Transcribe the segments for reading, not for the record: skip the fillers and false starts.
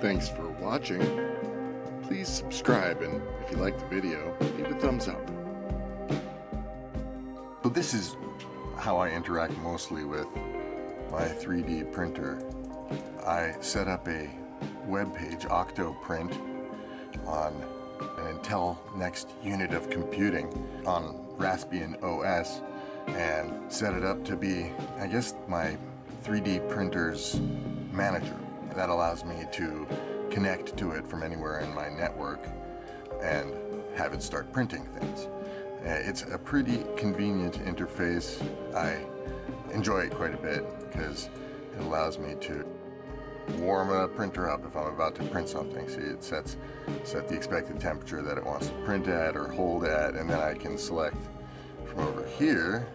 Thanks for watching. Please subscribe, and if you like the video, leave a thumbs up. So this is how I interact mostly with my 3D printer. I set up a web page, Octoprint, on an Intel Next unit of computing on Raspbian OS, and set it up to be, I guess, my 3D printer's manager. That allows me to connect to it from anywhere in my network and have it start printing things. It's a pretty convenient interface. I enjoy it quite a bit because it allows me to warm a printer up if I'm about to print something. See, it set the expected temperature that it wants to print at or hold at, and then I can select from over here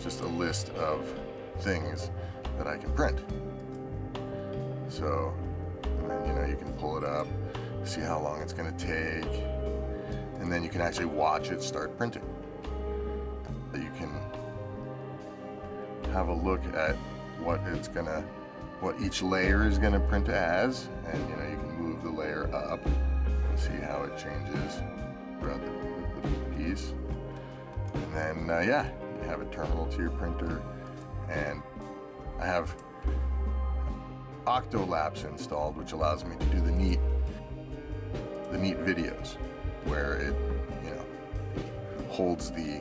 just a list of things that I can print. So, and then you can pull it up, see how long it's going to take, and then you can actually watch it start printing. You can have a look at what each layer is going to print as, and you can move the layer up and see how it changes throughout the piece. And then yeah, you have a terminal to your printer, and I have Octolapse installed, which allows me to do the neat videos where it holds the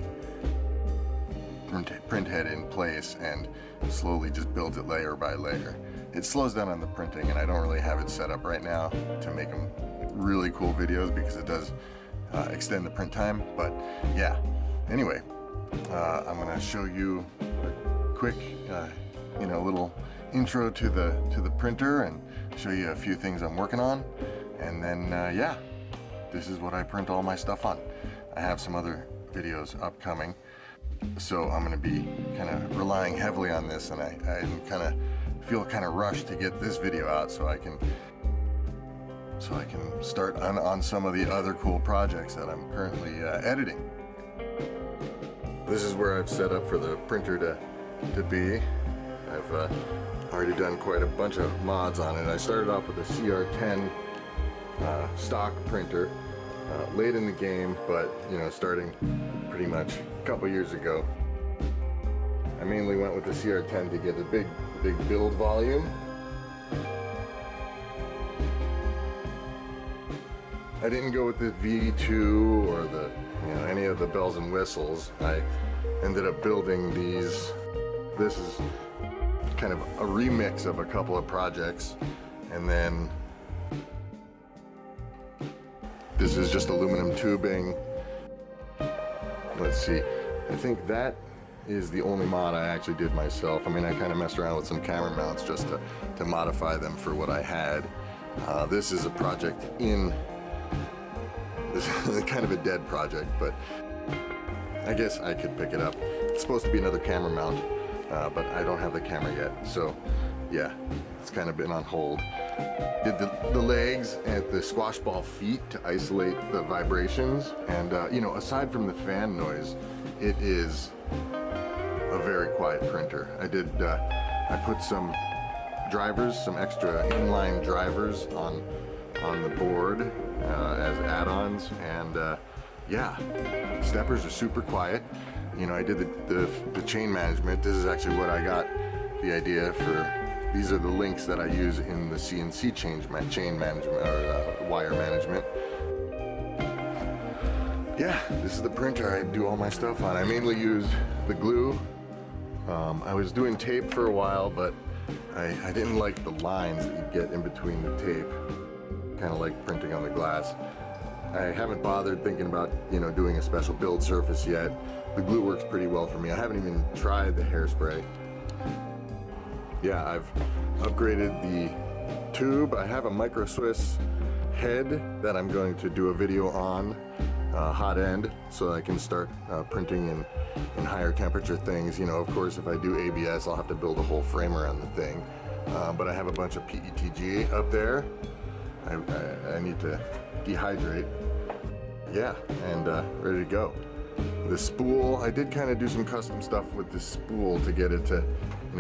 print head in place and slowly just builds it layer by layer. It slows down on the printing, and I don't really have it set up right now to make them really cool videos because it does extend the print time. But yeah, anyway, I'm gonna show you a quick little intro to the printer and show you a few things I'm working on, and then yeah, this is what I print all my stuff on. I have some other videos upcoming, so I'm going to be kind of relying heavily on this, and I feel kind of rushed to get this video out so I can start on some of the other cool projects that I'm currently editing. This is where I've set up for the printer to be. I've already done quite a bunch of mods on it. I started off with a CR10 stock printer late in the game, but starting pretty much a couple years ago. I mainly went with the CR10 to get a big build volume. I didn't go with the V2 or the any of the bells and whistles. I ended up building these. This is kind of a remix of a couple of projects, and then this is just aluminum tubing. Let's see, I think that is the only mod I actually did myself. I mean, I kind of messed around with some camera mounts just to modify them for what I had. This is a project this is kind of a dead project, but I guess I could pick it up. It's supposed to be another camera mount, but I don't have the camera yet, so yeah, it's kind of been on hold. Did the legs and the squash ball feet to isolate the vibrations, and aside from the fan noise, it is a very quiet printer. I put some drivers, some extra inline drivers on the board as add-ons, and yeah, steppers are super quiet. I did the chain management. This is actually what I got the idea for. These are the links that I use in the CNC chain management, or wire management. Yeah, this is the printer I do all my stuff on. I mainly use the glue. I was doing tape for a while, but I didn't like the lines that you get in between the tape. Kind of like printing on the glass. I haven't bothered thinking about doing a special build surface yet. The glue works pretty well for me. I haven't even tried the hairspray. Yeah, I've upgraded the tube. I have a Micro Swiss head that I'm going to do a video on, hot end, so I can start printing in higher temperature things. Of course, if I do ABS, I'll have to build a whole frame around the thing. But I have a bunch of PETG up there. I need to dehydrate. Yeah, and ready to go. The spool, I did kind of do some custom stuff with the spool to get it to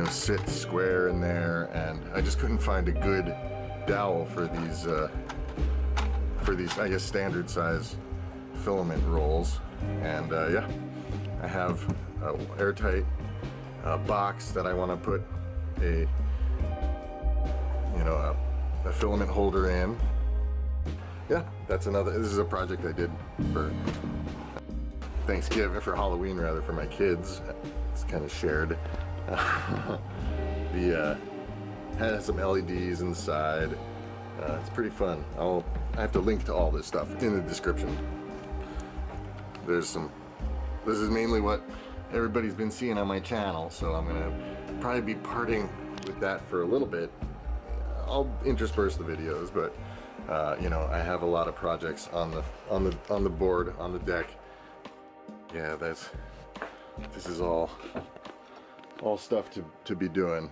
sit square in there, and I just couldn't find a good dowel for these I guess standard size filament rolls. And yeah, I have an airtight box that I want to put a filament holder in. Yeah, this is a project I did for Thanksgiving, for Halloween rather, for my kids. It's kind of shared. Has some LEDs inside. It's pretty fun. I have to link to all this stuff in the description. This is mainly what everybody's been seeing on my channel, so I'm gonna probably be parting with that for a little bit. I'll intersperse the videos, but I have a lot of projects on the board, on the deck. Yeah, this is all stuff to be doing.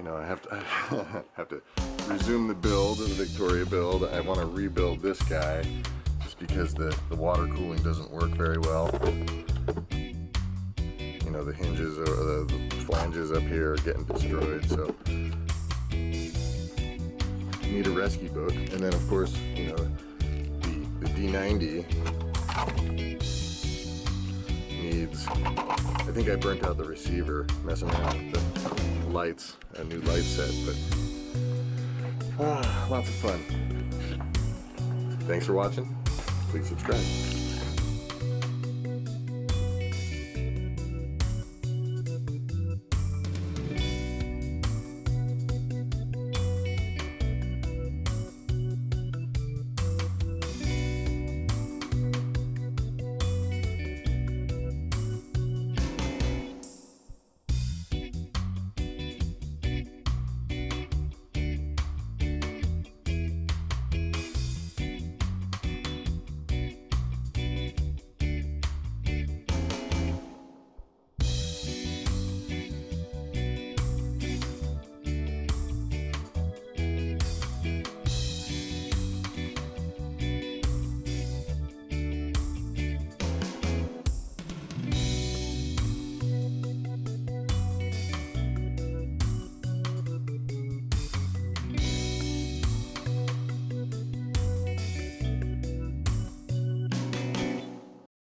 I have to resume the build, the Victoria build. I want to rebuild this guy just because the water cooling doesn't work very well. The hinges or the flanges up here are getting destroyed, so need a rescue book. And then of course, the D90 needs, I think I burnt out the receiver messing around with the lights, a new light set, but lots of fun. Thanks for watching. Please subscribe.